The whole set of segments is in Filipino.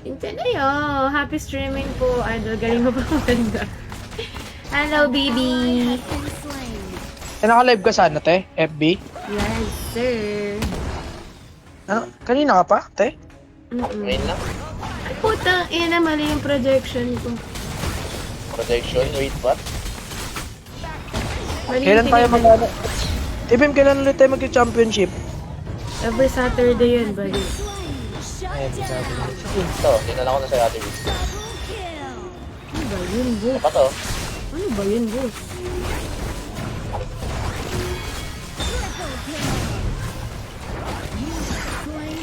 Ayo, happy streaming po, idol. Galing mo pa maganda. Hello, baby. Naka-live ka sana, te? FB? Yes, sir. Ano? Kanina ka pa, te? Ngayon lang. Ay, puta. Ina, mali yung projection ko. Protection, wait, what? Mali Kailan yung tayo tinignan. mag-ano? Ibim, kailan ulit tayo mag-championship? Every Saturday yun, buddy. Ito, dinala ko na sa Ate Wiz. Ano ba yun, boss? Apa to? Ano ba yun, boss?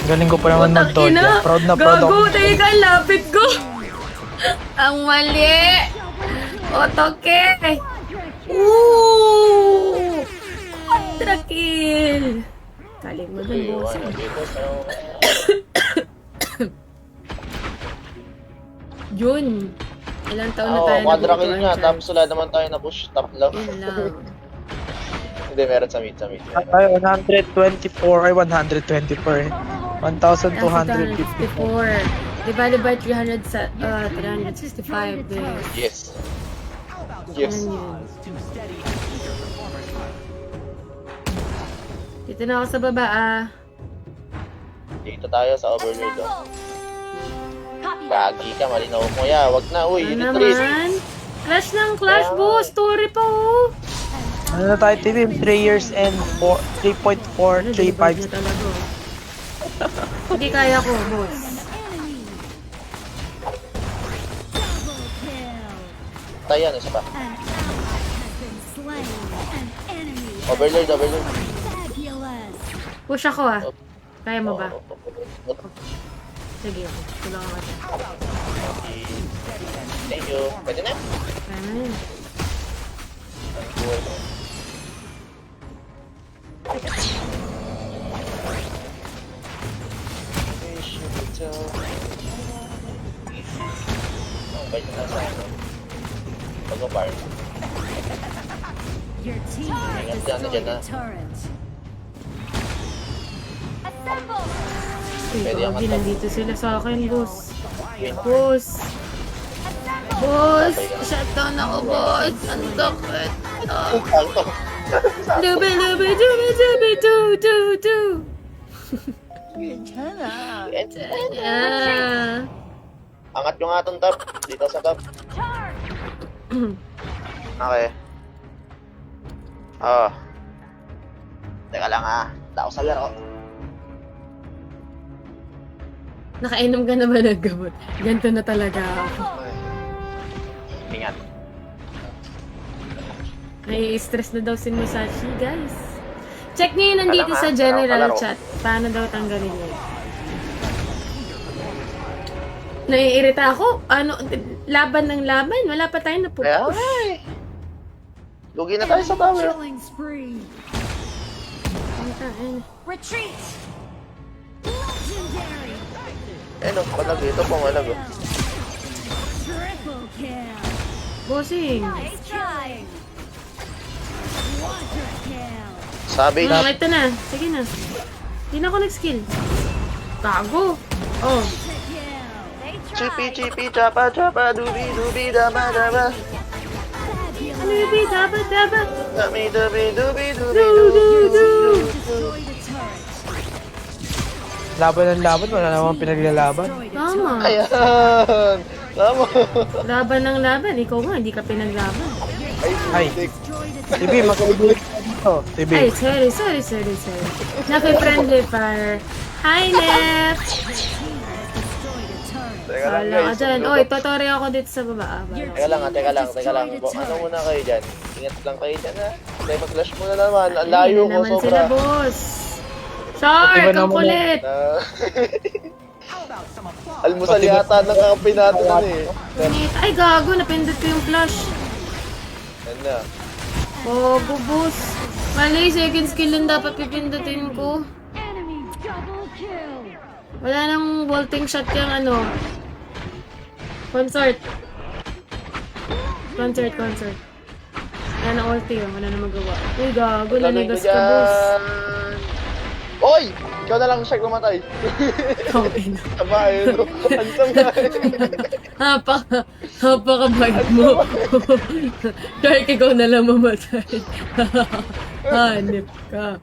Galing ko pa naman Putang mag-dodge. ina! Proud na proud ako. Gago, teka, lapit ko! Ang mali! Otoke! Ooh! Contra kill! Kaling mo dun, boss. Dito sa... Yun! Ilang taon na tayo quadra kill nag-utuan nga, dyan. tapos wala naman tayo na push, top lang. Yun lang. Hindi, meron sa mid, sa mid. Tayo 124 ay 124 eh. 1,250. 54. Divided by 300 sa, 365 eh. Yes. Yes. Yan yun. Dito na ako sa baba Dito tayo sa Overlord. Oh. Gagi ka, malinaw mo ya. Wag na, uy. Ano Retreat. naman? Clash ng Clash, boss! Story pa, oh! Ano na tayo, TV? 3 years and 3.4, Ano, 3.5. delibad na talaga, oh. Hindi kaya ko, boss. Tayo yan, isa pa. Overlord, Overlord. Push ako, Kaya mo ba? Oh. Sige, tulungan ka dyan. Thank you. Pwede na? Kaya na yun. Bait na sa ano. Pag-bar. Your team has Ingat destroyed dyan na. a turret. Uy, Pwede Gagi, angat to. nandito sila sa akin, boss. Boss! Boss! Shutdown ako, boss! Ang sakit! Lubi, lubi, dubi, dubi, du, du, du! Ah. Angat yung atong top. Dito sa top. Okay. Oh. Teka lang Wala ako sa laro. Nakainom ka na ba ng gamot? Ganto na talaga ako. Ingat. Nai-stress na daw si Musashi, guys. Check niyo yun nandito Alam, sa general kalaro. chat. Paano daw tanggalin yun? Naiirita ako. Ano, laban ng laban. Wala pa tayo Kaya, napupush. ay. Lugi na tayo sa tower. Killing spree. Retreat. Legendary. Malag ito pong malag. Triple kill. Bossing. Nice try. Quadra kill. Sabi Ito na. Sige na. Hindi na ako nag-skill. Gago. Oh. Kill. They Chippy, chippy, chapa, chapa, dubi, dubi, daba, daba. Ano yung dapat, dapat? Dami, dubi, dubi, dubi, Do, do, do. Destroy the turret. Laban ng laban, wala namang pinaglalaban. Tama. Ayan. Tama. Laban ng laban. Ikaw nga, hindi ka pinaglaban. Ay, Destroy the turret. TV, mag-ulit ka dito. TV. Ay, sorry. Naki-friendly fire. Hi, Nep! Destroy the turret. Teka lang Wala ka guys. dyan. Oy, tutorial ako dito sa baba. Your Teka lang team has teka lang. destroyed a Ano turret. muna kayo dyan? Ingat lang kayo dyan Dahil mag-flash muna naman. Ang layo Ayun na ko naman sila, sobra. boss. Shark, Iba ang naman kulit. Almusal yata ng kakampi natin Ay, gago. Napindot ko yung flash. Yan na. Bobo, boss. Mali, second skill lang dapat pipindutin ko. Enemy double kill. Wala nang vaulting shot yung ano. Consort. Wala na ulti yun. Wala na magawa. Uy, gago. Naligas ka, boss. Oy! Ikaw na lang, Shark, mamatay. Okay na. Taba, no? Ang sama. Napakabait mo. Shark, ikaw na lang mamatay. Hanip ka.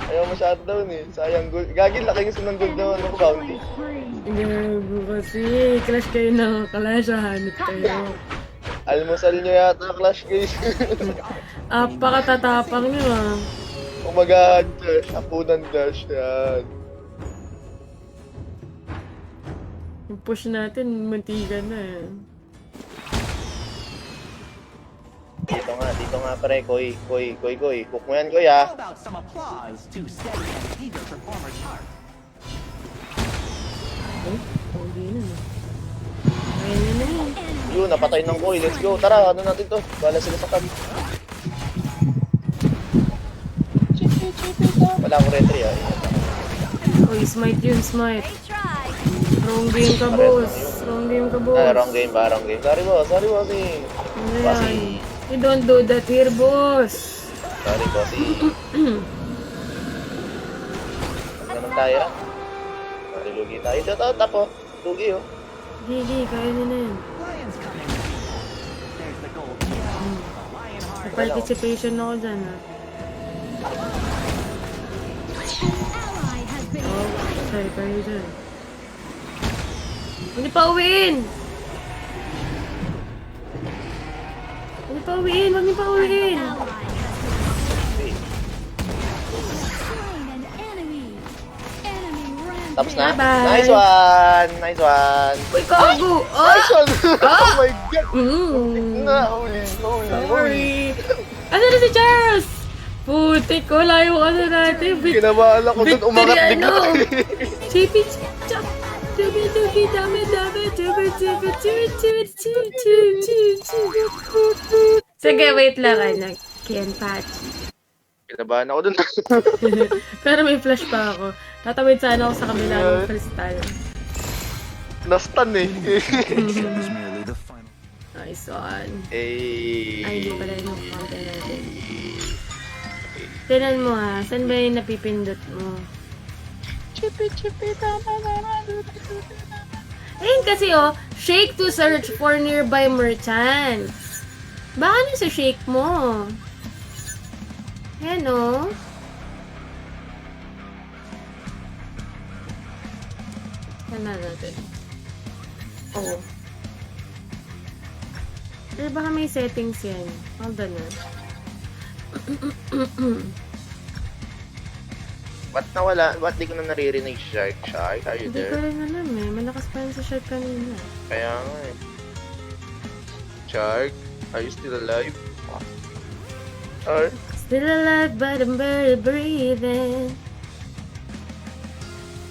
Ayaw mo shutdown eh. Sayang gold. Gagin, laki gusto ng gold na ano, bounty. Gago kasi. Clash kayo ng clash. Hanip kayo. Almusal nyo yata, Clash guys. Apakatatapang nyo ah. Kumagahan, Clash. Apunan, Clash. Yan. Yung push natin, mantika na eh. Dito nga pare, Koy. Cook mo yan, Koy, ha. How about some applause to steady and eager performer's heart? Hindi na. Ayun na yun. Yun, napatay ng Koy. Let's go. Tara, ano natin to? Bala sila sa cam. Wala akong retry, ha. Uy, smite yun, smite. Wrong game ka, boss. Wrong game ka, boss. Wrong game ba? Wrong game. Sorry, boss. Ano yan? You don't do that here, boss. Sorry, bossy. Ganun tayo, ha? Marilugi tayo. Ito, tapo. Lugi, oh. Gigi, kaya nyo na yun. Lions coming. There's the gold kill. The lion heart. Participation ako dyan, ha. Ally has been Oh, sorry, kayo dyan. Hindi pa uwiin! Hindi pa uwiin! Huwag niyo pa uwiin! slain an enemy. Enemy rampage. Tapos na? Bye-bye. Nice one! Uy, kago! Oh! Nice one! Oh my God! Mm. Holy. Sorry! Ano na si Charles? Putik ko, layo ka na natin. Kinabahan ako dun, umangat bigla. Chippy, chop. Dubi, dami. Sige, wait lang, anak. Ken Patch. Kinabahan ako dun. Pero may flash pa ako. Tatawid sana ako sa kabila ng kristal. Nastan eh. Nice one. Eh. Ay, hindi pala yung counter natin. Tinan mo ha, saan ba yung napipindot mo? Ayun kasi oh, shake to search for nearby merchants. Baka na sa shake mo. Ayan oh. Saan na natin? Oh. Pero baka may settings yan. Hold on na. Ba't nawala? Ba't di ko na naririnig si Shark? Shark, are you Hindi ko there? rin alam eh. Malakas pa rin sa shirt kanina. Kaya nga eh. Shark, are you still alive? Shark? Still alive but I'm barely breathing.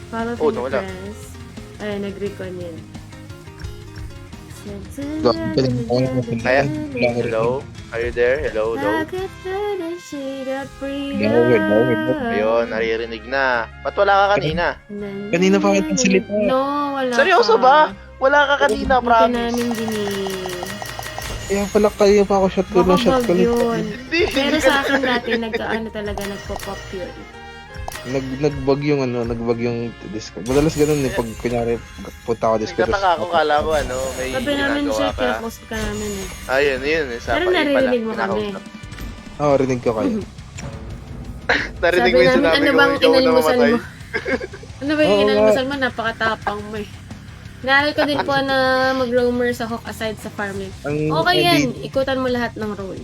Follow Oh, the nawala. press. Ay, nag-recon yan. Kaya, hello? Are you there? Hello? Ayun, naririnig na. Ba't wala ka kanina? Kanina pa kitang silip. No, wala Seryoso ka. ba? Wala ka kanina, Hindi promise. namin dinig. Kaya pala kayo pa ako shot ko na shot Baka ko. bug yun. Hindi, Pero hindi ka- sa akin dati, nagkaano talaga, nagpo-pop yun. Nagbag yung nagbag yung Discord. Madalas ganun eh, pag kunyari punta ako Discord. Nagtataka ako, kala ko may Sabi namin ginagawa siya, ka. kinapost ka namin eh. Ayun, yun. Sa Pero naririnig mo kami. Oo, rinig ko kayo. Narinig Sabi mo yung namin, sinabi ano ko, bang ikaw na inalmusal mamatay. mo? Ano ba yung Oo nga. inalmusal mo? Napakatapang mo eh. Naaral ko din po na mag-roamer sa Hawk aside sa farming. Okay yan, ikutan mo lahat ng role.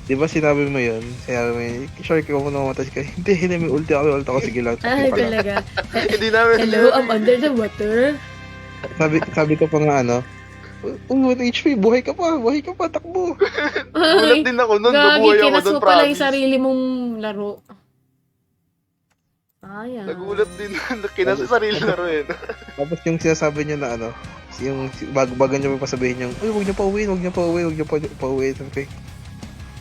Di ba sinabi mo yun? Sinabi mo yun, Shark, ikaw mo na mamatay ka. Hindi, may ulti ako sige lang. Ay, talaga. Hindi namin. Hello, I'm under the water. Sabi ko pa nga oh, 1 HP, buhay ka pa, takbo. Gulat din ako nun, Gagi, nabuhay ako kinas dun, mo pala yung promise. sarili mong laro. Ayan. Nagulat din, kinas sa sarili laro yun. Tapos yung sinasabi niya na yung bago niya pa sabihin yung, huwag niyo pa uwiin. Sabi ko,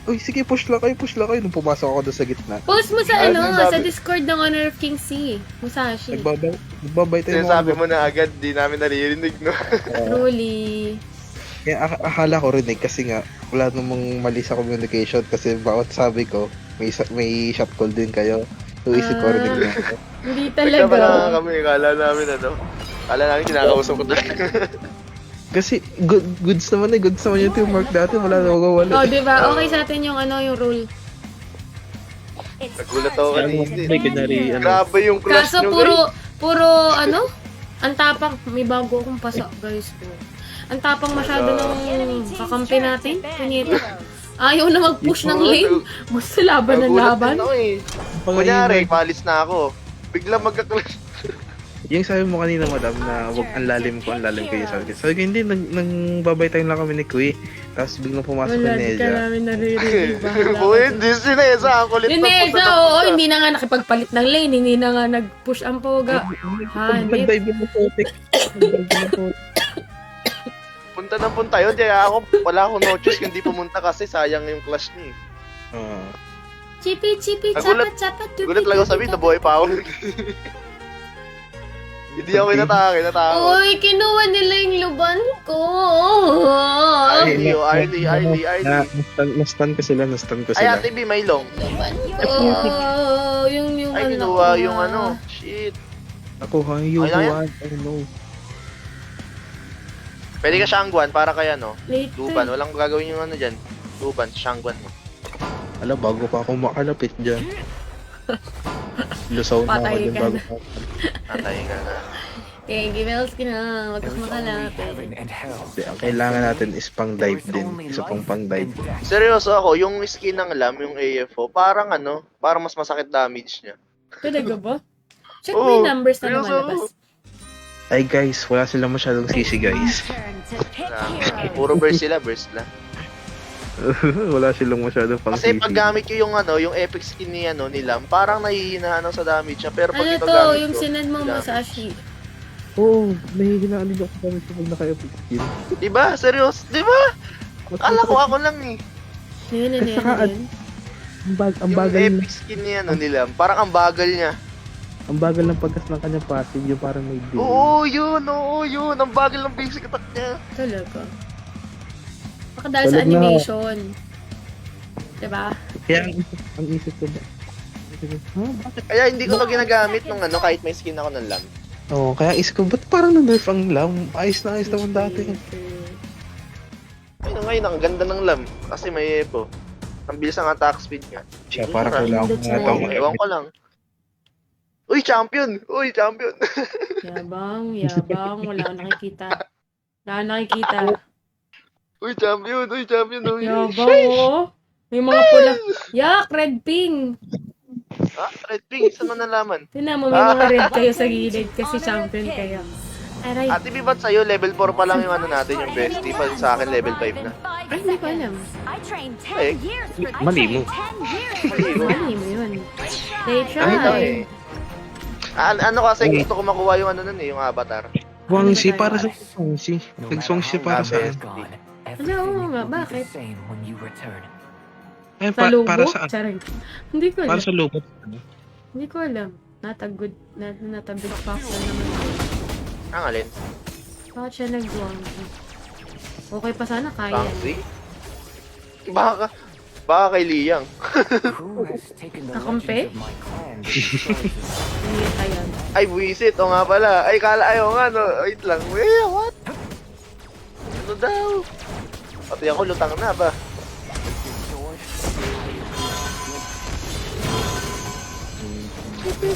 uy, sige, push lang kayo. Nung pumasok ako doon sa gitna. Post mo sa Ano ano, sinasabi? sa Discord ng Honor of King C. Musashi. Nagbabay tayo Sinasabi mo na agad, di namin naririnig, no? Truly. Kaya akala ko rinig kasi nga, wala namang mali sa communication kasi bawat sabi ko, may shot call din kayo. Tuwisip ko rin na. Hindi Nagkaba na talaga. kami, kala namin ano. Kala namin kinakausap ko talaga. Kasi goods naman yung teamwork dati, wala na Oh, wala. di ba? Okay sa atin yung yung rule. Nagulat ako kanina. May kunwari, Grabe yung clash Kaso nyo, puro ang tapang. May bago akong pasa, guys. Ang tapang masyado ng kakampi natin. Punyeta. Ayaw na mag-push ng lane. Gusto laban ng Nagulat laban. din ako eh. Kunyari, palis na ako. Bigla magka-clash. Yung sabi mo kanina, madam, na wag ang lalim ko yung sabi ko. Sabi ko, hindi, nang babay time lang kami ni Kui. Tapos biglang pumasok Wala, ni di ka Neja. namin naririnig. Boy, hindi si Neza. Ang kulit Ni na Neza, oo, hindi na nga nakipagpalit ng lane. Hindi na nga nag-push ang poga. Hanip. Nag-dive yung putik. Punta ng punta yun. Kaya ako, wala akong no choice kundi pumunta kasi sayang yung clash niya. Oo. Chipi, chipi, Nagulat- chapa, chapa, tupi, Gulat lang ako tupi, sabihin, nabuhay pa ako. Hindi ako kinatake. Uy, kinuha nila yung luban ko. RD. Na-stun ko sila. Ay, Ate B, may long. Yung Ay, kinuha yung ano. Shit. Nakuha yung Ay, Yuhuan. Oh no. Pwede ka Shangguan para kaya no? Later. Luban. Walang gagawin yung ano dyan. Luban, Shangguan mo. Ala, bago pa ako makalapit dyan. Lusaw na ako Patay dyan ka bago na. pa. Natay ka na. Thank you, Velski na. Huwag kang makalapit. Heaven and hell. Hindi, ang kailangan natin is pang dive din. Isa pang pang dive. Seryoso ako, yung skin ng LAM, yung AFO, parang ano, parang mas masakit damage niya. Talaga ba? Check Oo, mo yung numbers na seryoso lumalabas. Ay guys, wala silang masyadong sisi guys. Turn to pick heroes. Puro burst sila, burst lang. Wala silang masyadong pang Kasi sisi. pag gamit ko yung ano, yung epic skin ni ano ni LAM, parang nahihinaan ako sa damage niya. Pero pag Ano ito to, gamit yung ko, sinad mo gamit. Masashi. Oo, nahihinaan din ako gamit kapag naka-epic skin. Diba? Serious? Diba? Akala ko ako lang eh. Yun. Ang Yung bagal epic skin ni ano ni LAM, parang ang bagal niya. ang bagal ng pagkas ng kanyang passive, yung parang may delay. Oo, yun. Ang bagal ng basic attack niya. Talaga. Baka dahil sa Tulog na. animation. Diba? Kaya ang isip ko ba? Ha? Bakit? Kaya hindi ko to ginagamit nung ano, kahit may skin ako ng LAM. Oo, kaya isip ko, ba't parang na-nerf ang lam? Ayos na ayos naman dati. Ayun ngayon, ang ganda ng LAM. Kasi may EPO. Ang bilis ang attack speed niya. Siya, parang kailangan ko nga Oo, ito. Ewan ko lang. Uy, champion! Yabang. Wala akong nakikita. Uy, champion! Yabang, oh. May mga pula. Yak, red ping. Ah, red pink, saan mo nalaman? Tinan mo, may mga red kayo sa gilid kasi champion kayo. Aray. Ate B, ba't sa'yo level 4 pa lang yung ano natin, yung bestie? Pa sa akin level 5 na. Ay, hindi ko alam. I trained Eh, 10 years for mali mo. 10 years for Mali mo yun. They Ay, ito try. eh. Ano kasi gusto ko makuha yung ano nun eh, yung avatar. Wangsi, para sa Wangsi. Nag-Wangsi para sa akin. Ano, oo nga, bakit? Ay, Sa lubo? para sa Charing. Hindi ko Para alam. sa lubot. Hindi ko alam. Not a good factor naman. Ang alin? Bakit siya nag-wangsi? Okay pa sana, kaya. Bangsi? Baka kay Liang. Kakampi? Hindi kaya. Ay, buwisit. O nga pala. Ay, ayaw nga, no. Wait lang. Wait, what? Ano daw? Pati ako, lutang na ba?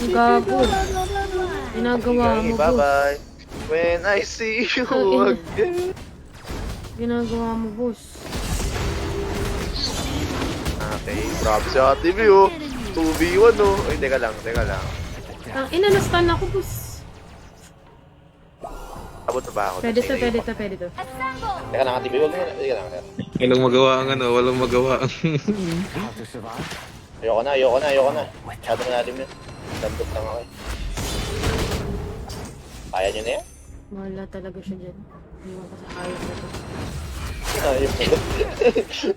Gago. Ginagawa mo, boss. Bye-bye. When I see you again. Ginagawa mo, boss. Okay, grabe si Ate B, oh. 2v1, oh. Ay, teka lang. Ang inanastan ako, boss. Abot na ba ako? Pwede to. Assemble! Teka lang, Ate B, huwag mo na. Teka lang. Walang magawa ang walang magawa ang... Ayoko na. Masyado na natin yun. Landot lang ako eh. Kaya nyo na yan? Wala talaga siya dyan. Hindi mo pa sa kaya na to. Ayun.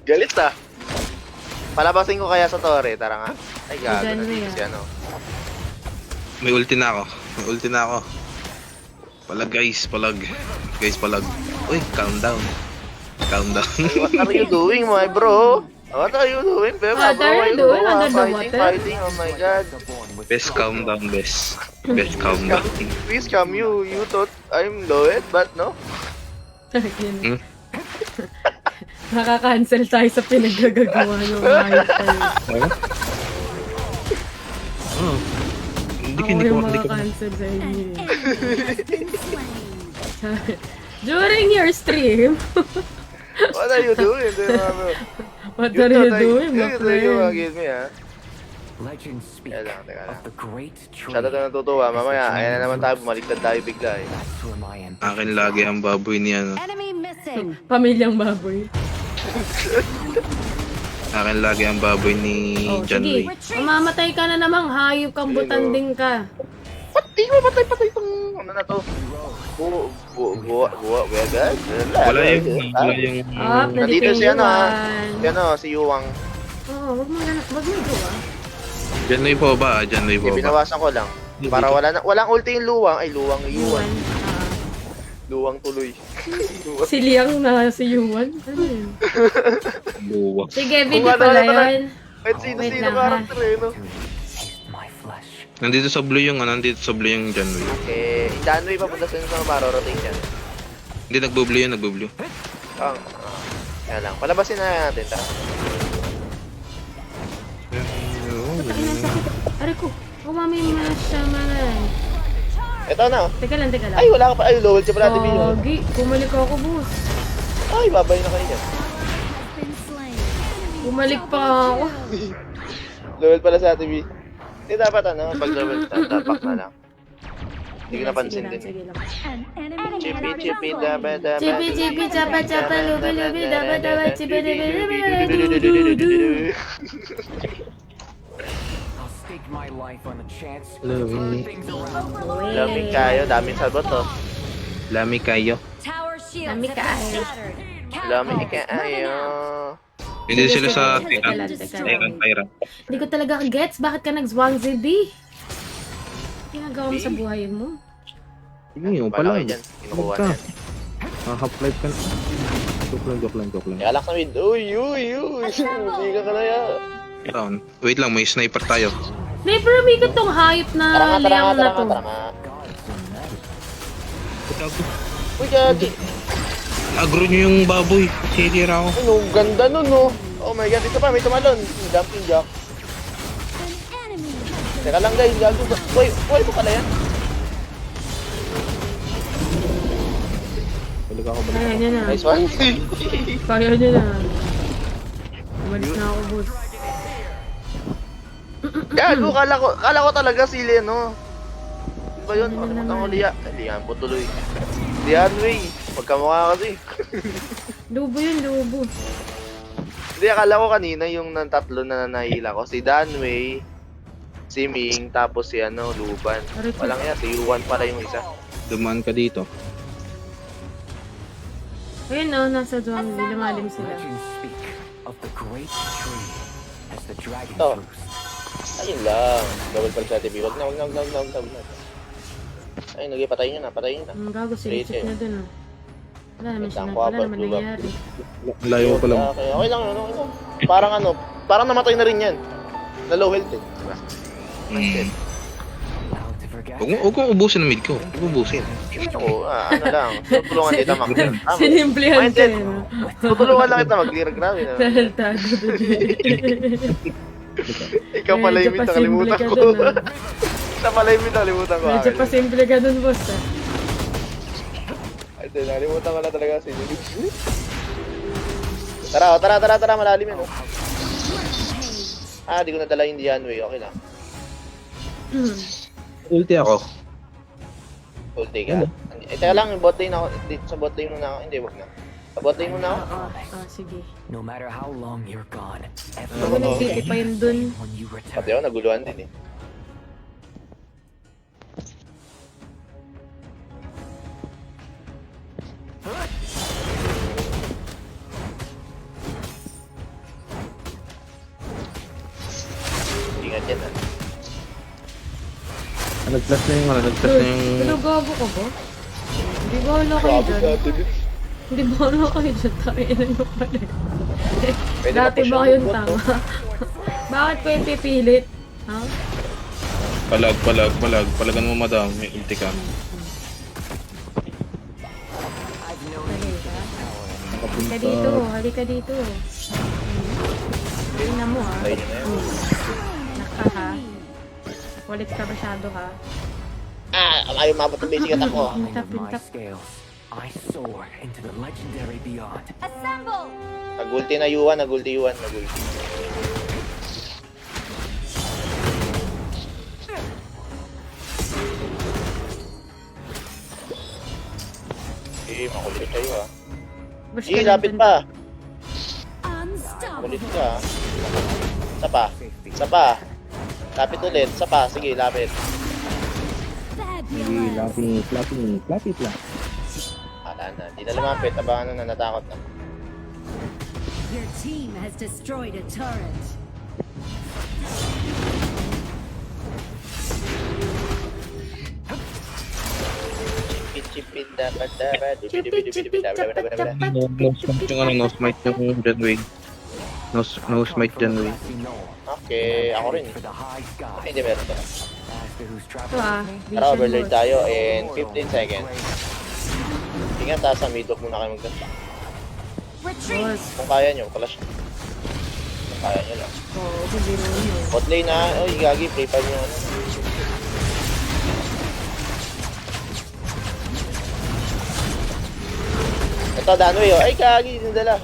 Galit ah. Palabasin ko kaya sa torre, tara nga. Ay gago Diyan na mo dito yan. si ano. May ulti na ako. Palag guys, palag. Uy, calm down. What are you doing, my bro? What are you doing, Beba? What are you doing under the water? Fighting, oh my god. with Best strong countdown, will. best. Best countdown. Please come, you thought I'm low but no? Yun. Nakaka-cancel tayo sa pinaggagawa ng hayop tayo. Oh. Hindi Ako ko yung hindi ko maka-cancel sa inyo. Enemy has been slain. During your stream, What are you doing? what are you doing, my You mga friend? game me, ha? Legends speak Teka lang. of the great tree. Masyado tayo natutuwa. Mamaya, ayan na naman tayo. Bumaliktad tayo bigla eh. That's where my ambition. Akin lagi ang baboy ni ano. Enemy missing. Pamilyang baboy. Akin lagi ang baboy ni Oh, John sige. Ray. Mamamatay ka na namang hayop kang butanding ka. Pati mo, patay itong ano na to. Buwa, guys. Wala yung Nandito si ano, ha? Yuan. Si ano, si Yuwang. Oo, wag mo gawa. John Ray po ba? John Ray po ba? Binawasan ko lang. Para walang ulti yung luwang. Ay, luwang, Yuan. Yuwang. Luwang tuloy. Si Liang na si Yuan. Ano yun? Buwa. Sige, video Kung ano, pala ano, yun. Kahit Wait sino-sino lang, ha? karakter eh, no? Taste my flesh. Nandito sa blue yung ano, nandito sa blue yung John Ray. Eh, Danway papunta sa inyo sa marorotate yan. Hindi nagbo-blue yun, nagbo-blue. Kaya lang, palabasin na natin, tara. Ay, sakit. Aray ko. Umami masyaman. Ito na, oh. Teka lang. Ay, wala ka pa. Ay, lowell siya pala, TV yun. Pogi, bumalik ako, boss. Ay, babay na kayo dyan. Has been slain. Bumalik pa ako. Lowell pala sa TV. Hindi dapat ano, pag lowell, tapak na lang. Hindi ko napansin din. Sige lang. An enemy Chippy, has been chippy, slain. daba, daba. Chippy, chapa, chapa, lubi, lubi, daba, daba, chippy, dibi, dibi, dibi, du, du, du. I'll stake my life on the chance to Love turn me. things around. Lamig kayo, daming sagot to. Lami kayo. Tower shields Lami have ka, been ay. shattered. Lamig Catapults moving kayo. out. Hindi Sige, sila sige, sa teka lang, teka lang. Tyrant, Tyrant. Hindi ko talaga gets. Bakit ka nag-Zwanzi, B? Ginagawa mo sa buhay mo? Hindi mo Paano pala. kayo dyan? Kinukuha na yan. Half-life ka na. Joke lang. Kaya lang sa mid. Uy. Hindi ka kalaya. Down. Wait lang, may sniper tayo. Never umikot tong hype na Liang na to. Tara nga. Gago. Uy, gagi. Agro nyo yung baboy. Sitira ako. Ano, ganda nun, no? Oh my god, ito pa, may tumalon. Jumping jack. An enemy has Teka lang guys, gago. Uy mo pala yan. Balik ako, Kaya niya na. Nice one. Kaya niya na. Umalis na ako, boss. Gago, kala ko talaga si Leno. Ano ba yun? Ano ko Lia? Lian po tuloy. Lian, wey. Pagkamukha kasi. Lubo yun, lubo. Hindi, akala ko kanina yung ng tatlo na nahihila ko. Si Danway, si Ming, tapos si ano, Luban. Walang yan, si Yuan pala yung isa. Dumaan ka dito. Ayun o, nasa Zwanzi. Lumalim sila. Legends speak of the great tree as the dragon Oh. roost. Ayun lang. Double pala sa TV. Wag na. Ay, patayin nyo na. Ang gago, sinisip niya dun o. Wala naman siya, Tangko, wala apat, naman luba. nangyari. Layo ko lang. Okay lang. Parang namatay na rin yan. Na low health eh. Diba? How to forget. Huwag mo ubusin ang mid ko. Huwag mo ubusin. Oo, ano lang. Tutulungan kita mag-clear. Sinimplihan Mindset. siya, no? Tutulungan lang kita mag-clear. Grabe na. Dahil tago dun. Ikaw pala yung Medyo nakalimutan pasimple ka ko. dun, ah. Ikaw pala yung nakalimutan ko. Medyo pasimple ka dun, boss, ah. Ay, nakalimutan ko na talaga si Lily. Tara, malalim yun. Oh. Di ko nadala yung Dianway. Okay lang. Ulti ako. Ulti ka. Teka lang, yung bot lane ako. Sa bot lane muna ako. Hindi, wag na. Sa bot lane muna ako. Sige. No matter how long you're gone, Ako nagtiti pa yun dun. when you return. Pati ako, naguluhan din eh. Ingat yan ah. Nag-plus na yung nag-plus na yung... Pero gago ka ba? Hindi ba wala kayo dyan? Hindi ba wala kayo dyan? Tayo na nyo pala. Pwede Dati na-push ba yung kayong bot, tama? Bakit ko yung pipilit? Ha? Palagan mo madam, may ulti ka. Halika dito, halika dito. Tingnan mo ha. Tayo nyo na yun. Naka ha. Kulit ka masyado ha. Ayaw mabot ang basic attack ko. Pintap, Of my pintap. scales, I soar into the legendary beyond. Assemble! Nagulti na Yuan, nagulti. Makulit kayo ha. Bush Eh, ka lapit nandun. pa. Unstoppable! Kulit ka. Isa pa. Lapit ulit. Isa pa. Sige, lapit. Fabulous! Wala na. Hindi na lumapit. Abangan na, natakot na. Your team has destroyed a turret. Chipit, dapat. Chipit, chipit, chapat, chapat. No smite yung ano, no smite yung Janway. No smite Janway. Okay, ako rin. For the high sky. Hindi, meron to. Master who's Ito traveling ah. with me. Tara, Vision overlord board. tayo in 15 seconds. Ingat tayo sa mid-off muna kayo mag-dash. Retreat! Boss. Kung kaya nyo, clash. Kung kaya nyo lang. Oo, bibiro nyo. Bot lane na. Uy, gagi, play pa nyo. Ano. Ito, Danway, oh. Ay, gagi, dinadala.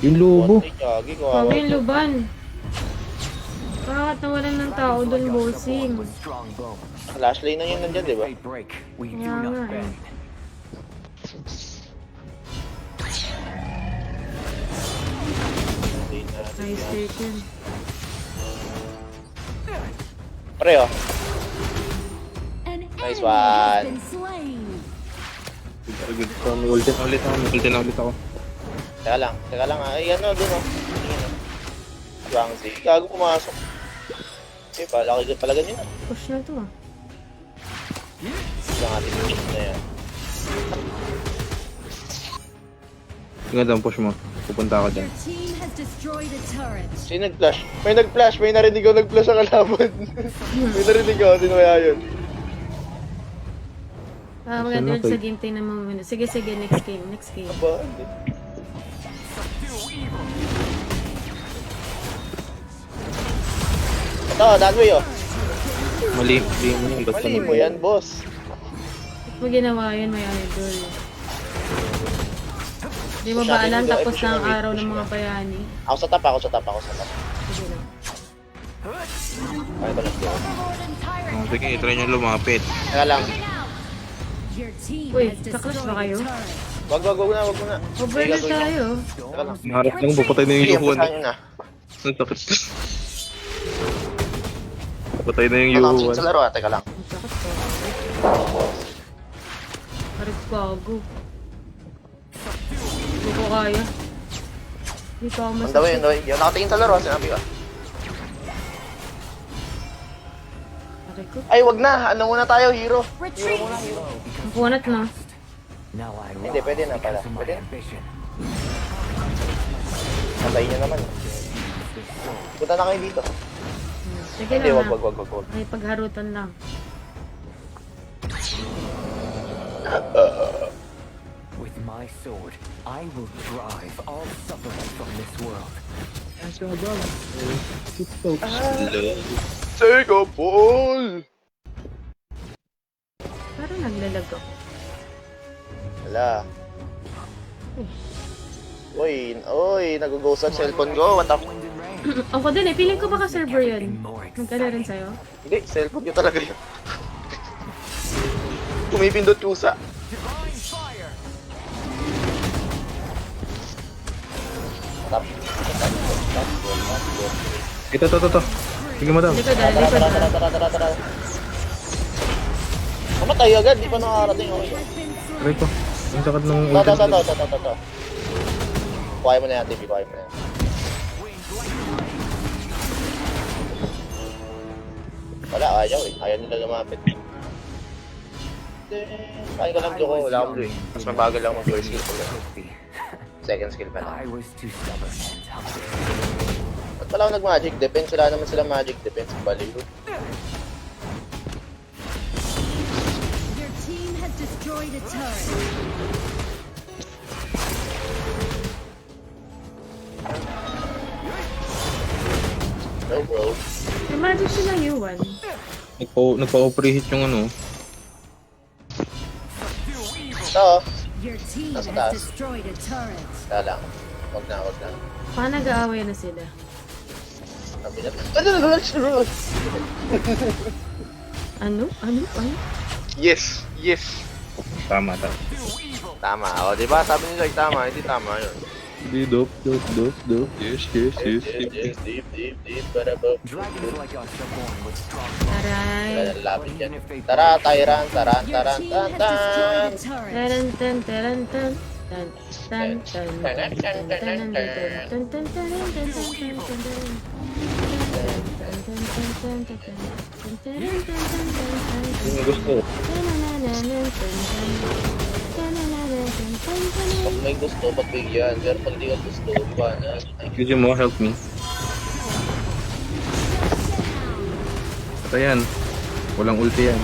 Yung lubo. Bot lane, gagi, Pag kawawa. yung luban. Bakit nawalan ng tao doon, bossing? With strong bones. Flash lane na yun nandyan, di ba? They break. We do Yeah, not nga eh. bend. Lane na natin Nice yan. taken. Pre, oh. An Nice enemy has one. been slain! Ulti na ulit ako. Teka lang. Ay, ano, dun, oh. Tingin, oh. Bangsi. Gago pumasok. Okay, palagan yun, ah. Push na to ah. Yung ating chip na yan. Tingnan daw, push mo. Pupunta ako dyan. Your team has destroyed a turret. Sino nag-flash? May nag-flash. May narinig ako nag-flash ang kalaban. May narinig ako. Sino kaya yun? Maganda yun okay. sa game tayo na mga minutes. Sige, next game. Aba, hindi. Ito, Danway, oh. Mali mo yun. Basta Mali mo yan, boss. Ba't mo ginawa yun, may idol? Di mo Push ba natin alam dito. tapos Push na ang na, araw push ng mga na. bayani? Ako sa top. Sige na. Ay, balas ko. Sige, try nyo lumapit. Teka lang. Your team Uy, has kaklas ba destroyed a kayo? turret. Wag muna. Overload Sige, tayo. Teka lang. Naharap lang, papatay na yung Sige, yuhuan. pusahan nyo na. Ang sakit. Papatay na yung Ano yuhuan. sa laro, ah. Teka lang. Ang sakit ko. Parit bago. Hindi ko kaya. Hindi ko ako On the way. Hindi ako nakatingin sa laro, ah. Sinabi ko. Aray ko. Ay, wag na. Ano muna tayo, hero. Retreat! Ang punat na. Now I Hindi, pwede na pala. because of my Pwede. ambition. Patayin nyo naman. Punta na kayo dito. Sige Hindi, lang wag. na. May pagharutan lang. With my sword, I will drive all suffering from this world. Sega Paul! Parang naglalag ako. Wala. Uy, nag-ghost ang cellphone ko. What the f***? Wind and rain. Ako din eh. Feeling ko baka server yun. Nagkala rin sa'yo. Hindi, cellphone ko talaga yun. Pumipindot kusa. Divine fire. Tap. Ito. Sige madam. Likod. Tara. Mamatay agad, di pa nakakarating. Okay. Try ko. Ang sakit ng Ito. Kuhain mo na yan, TV. Kuhain mo na yan. Wala, ayaw eh. Ayaw nila lumapit. Kain ka lang ko. Wala akong blue eh. Mas mabagal lang mag-first skill ko lang. Filthy. Second skill pa lang. I was too stubborn and hungry. Wala ako nag-magic defense. Wala naman sila magic defense. Baliw. Your team has destroyed a turret. No, bro. May magic sila Yuan. Nagpa-overheat yung ano. Ito. Your team Nasa has taas. destroyed a turret. Wala lang. Wag na. Paano nag-aaway na sila? Sabi na. Ano? Yes. Tama. Tama. O, diba? Sabi ni Zach, tama. Hindi tama yun. Hindi, dope. Yes. Deep. Barabab. Dragons like us are born with strong Taray. Wala nang lapit yan. Tara, Tyran. Taran. Your team has destroyed a turret. Taran. Tan. Tan. Tan. Tan. Tan. Tan. Tan. Tan. Tan. Yung gusto. Pag may gusto, pagbigyan. Pero pag di ka gusto, ba na? Could you mo help me? Ito yan. Walang ulti yan.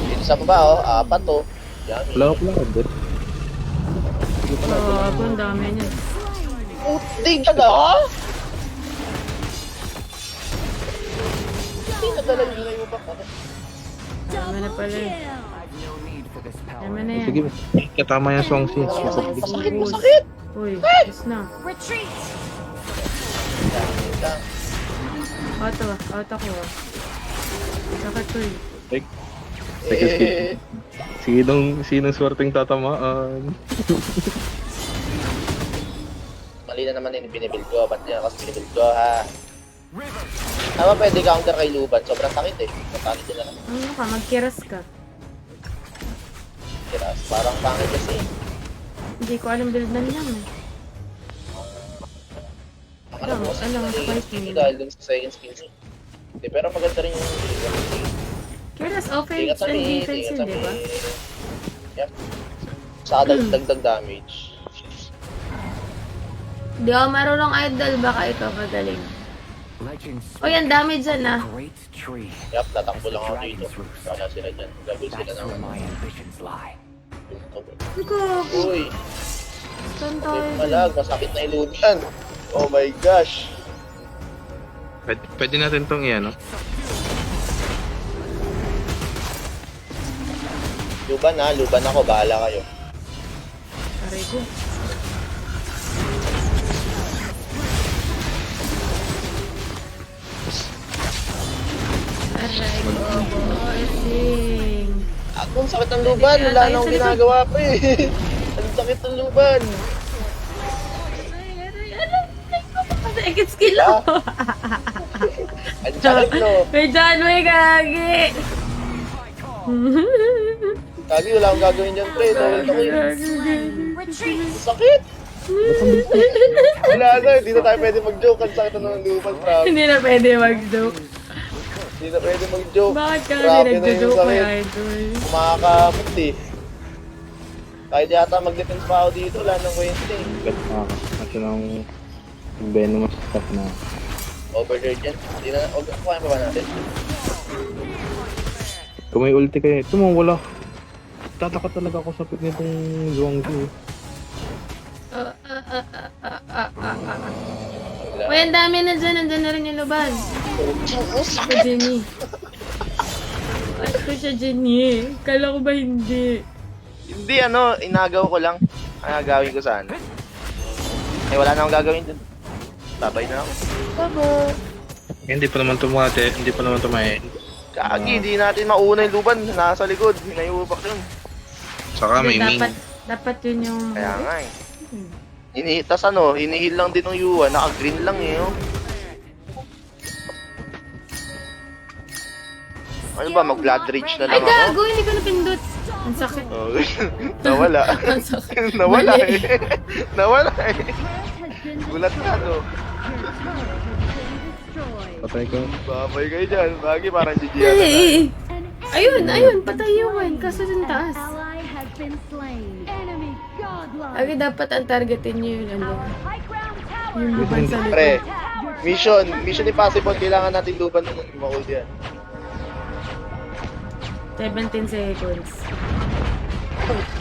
Dito sa baba, oh. Apat, oh. Yan. Wala. Oo, ang dami niya. Puting ka na, ha? Hindi na talaga ngayon ba? Dami na pala eh. I've no need for this power. Dami na yan. Sige, katama yan song si. Masakit. Uy, ayos na. Retreat. Out ako ah. Sakit ko eh. Sinong swerteng tatamaan? Mali na naman yung binibuild ko. Ba't yan ako binibuild ko, ha? Tama, pwede counter kay Luban. Sobrang sakit eh. Matakit din na naman. Ano ka? Magkiras ka. Kiras. Parang pangit kasi. Hindi ko alam build na nilang eh. Alam mo kasi Alam, mali fight yung skill me. dahil dun sa second skill niya. Hindi, pero maganda rin yung Kiras, Tingat offense sa and mid, defense tingat yun, sa di ba? mid. Yep. Saka dagdag damage. Di ako marunong idol, baka ikaw magaling. Legends O yan, damage dyan ah. great tree. Yep, tatakbo lang ako dito. Kaya sila dyan. Gagawin sila That's ng where my ambitions lie. Iko, Uy, saan tayo? malag. Masakit na ilugan. Oh my gosh. Pwede natin tong iyan, no? Luban ha, luban ako. Bahala kayo. Aray ko. Aray ko, bossing. Ang sakit ng luban. Wala na akong ginagawa pa eh. Ang sakit ng luban. Second skill ako. Ang sakit no. May John Wick, gagi. Kagi, wala akong gagawin dyan pre. Tawal ako yun. Ang sakit. Wala na, hindi na tayo pwede mag-joke. Ang sakit na ng luban, proud. Hindi na pwede mag-joke. Hindi na pwede mag-joke. Bakit ka Grabe kasi na yung nag-joke sakit. kay Idol? Kumakakapit eh. Kahit yata mag-defense pa ako dito, wala nang kwenta eh. Kasi ng venomous stuff na. Overlord yan. Hindi na, kukain pa ba natin? Kung may ulti kayo, ito mo wala. Tataka talaga ako sa pit nitong Zhuangzi. Uy, ang dami na dyan. Nandyan na rin yung luban. Ako, Jenny. Ako siya, Jenny. Kala ko ba hindi? Hindi ano, inagaw ko lang. Ang gagawin ko saan? Eh wala na akong gagawin dun. Babay na ako. Hindi pa naman tumate, hindi pa naman tumae. Kagi, di natin mauna yung luban. Nasa likod. Hinayubak yun. Saka may ming. Dapat yun yung... Kaya nga eh. Tas ano, hinihil lang din ng Yuan. Naka-green lang eh. Oh. Ano ba, mag-blood rage na Ay, lang ako? gago! Hindi ko napindot. Ang sakit. Oh, nawala. Ang sakit. Nawala Mali. eh. Nawala eh. Gulat na no. Patay ko. Babay kayo dyan. Bagi parang GG Ay, na. ayun, patay yun. Kaso dun taas. Ally has been slain. Enemy godlike. Ay, dapat ang targetin nyo yun, ano. Yung luban sa Pre, likod. Mission Impossible, kailangan natin luban ng ma-hold yan. 17 seconds.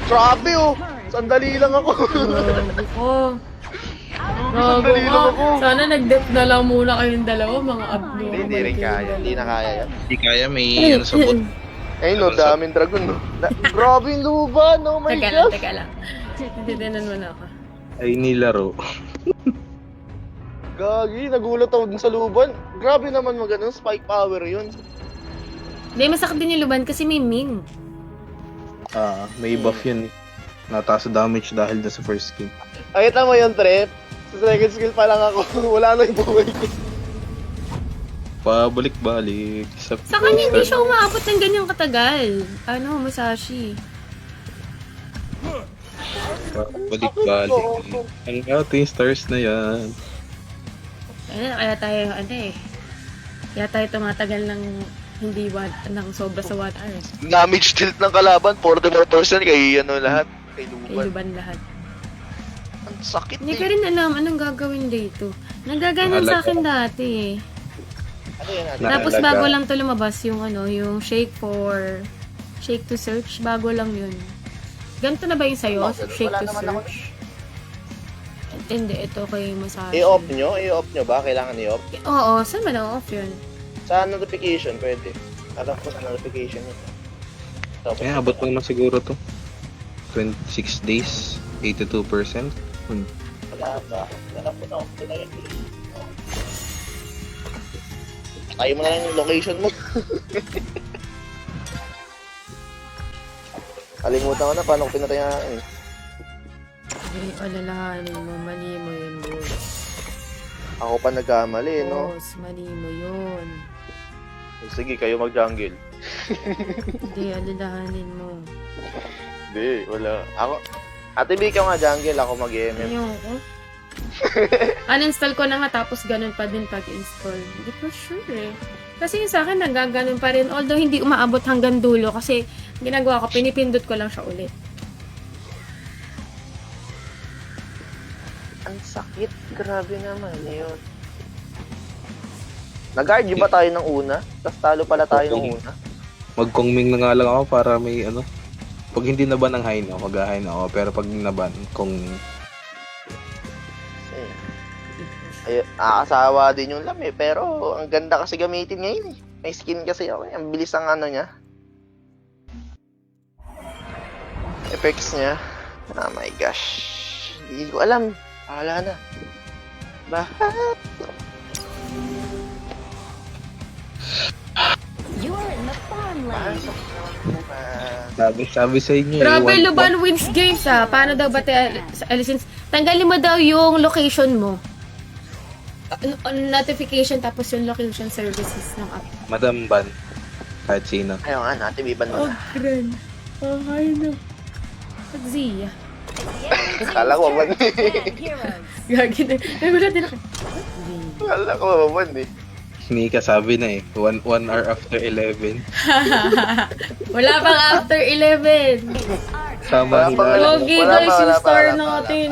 Grabe oh! Sandali lang ako. Gago ko. Gago Sandali lang ko. ako. Sana nag-dep na lang muna kayong dalawa, mga abnormal. Hindi rin kaya, hindi na kaya yan. Hindi kaya, may ano sa bot. Ayun no, daming dragon no. Grabe yung luban, oh my Teka lang, God! teka lang. Titinan mo na ako. Ay nilaro. Gagi, nagulat ako dun sa luban. Grabe naman magandang spike power yun. Hindi, masakit din yung luban kasi may Ming. May buff yun eh. Nataas sa damage dahil na sa first skill. Nakita mo yun, Trep? Sa second skill pa lang ako. Wala na yung buhay ko. Pabalik-balik. Sa kanya hindi siya umaabot ng ganyang katagal. Ano, Musashi? Pabalik-balik. Ang ating stars na yan. Kaya tayo, kaya tayo tumatagal ng hindi ng sobra sa 1 hour. Damage tilt ng kalaban, 44% kay ano lahat. Kay Kay luban. luban lahat. Ang sakit Hindi eh. ka rin alam anong gagawin dito. Nagaganan sa akin dati eh. Ano yan natin? Tapos Naalaga. bago lang to lumabas yung yung shake to search, bago lang yun. Ganito na ba yung sa'yo? Shake Wala to naman ako. search? Hindi, ito kay Masashi. I-off nyo ba? Kailangan i-off? Oo, saan ba na-off yun? Sa notification, pwede. Alam ko sa notification nito. So, Kaya abot pa naman siguro to. 26 days, 82%. wala ba? Wala po na off ko na yun. Tayo mo na lang yung location mo. Kalimutan ko na paano ko pinatayaan eh. Hindi, alalahanin mo, mali mo yun, boss. Ako pa nagkamali, no? Boss, mali mo yun. Sige, kayo mag-jungle. Hindi, alalahanin mo. Hindi, wala. Ako, Ate B, ikaw nga jungle, ako mag-MM. Ayoko. Uninstall ko na nga tapos ganun pa din pag-install. Hindi ko sure eh. Kasi yung sa akin nagaganon pa rin. Although hindi umaabot hanggang dulo kasi ginagawa ko, pinipindot ko lang siya ulit. Ang sakit. Grabe naman yun. Nag-guard ba tayo ng una? Tapos talo pala tayo ng una? Mag-kongming na nga lang ako para may ano. Pag hindi naban ang high na, mag-high na ako. Pero pag naban, kongming. Ay, nakakasawa din yung lam eh. Pero ang ganda kasi gamitin ngayon eh. May skin kasi ako eh. Ang bilis ang ano niya. Effects niya. Oh my gosh. Hindi ko alam. Wala na. Bakit? You're in the farmland. Sabi sa inyo Grabe, one- Luban wins games ah. Paano daw ba alisin? Tanggalin mo daw yung location mo. Notification tapos yung location services ng app. Madam Ban. Kahit sino. Ayaw nga natin, biban mo na. Gran. Ay no. Zia. Kala ko maban eh. Heroes. Gagi na. Nagulat din ako. Kala ko maban eh. Nika sabi na eh. 1 hour after 11. Wala pang after 11. Sama Wala pa nila. Gogi Wala guys, pa, yung wala pa, star wala pa, natin.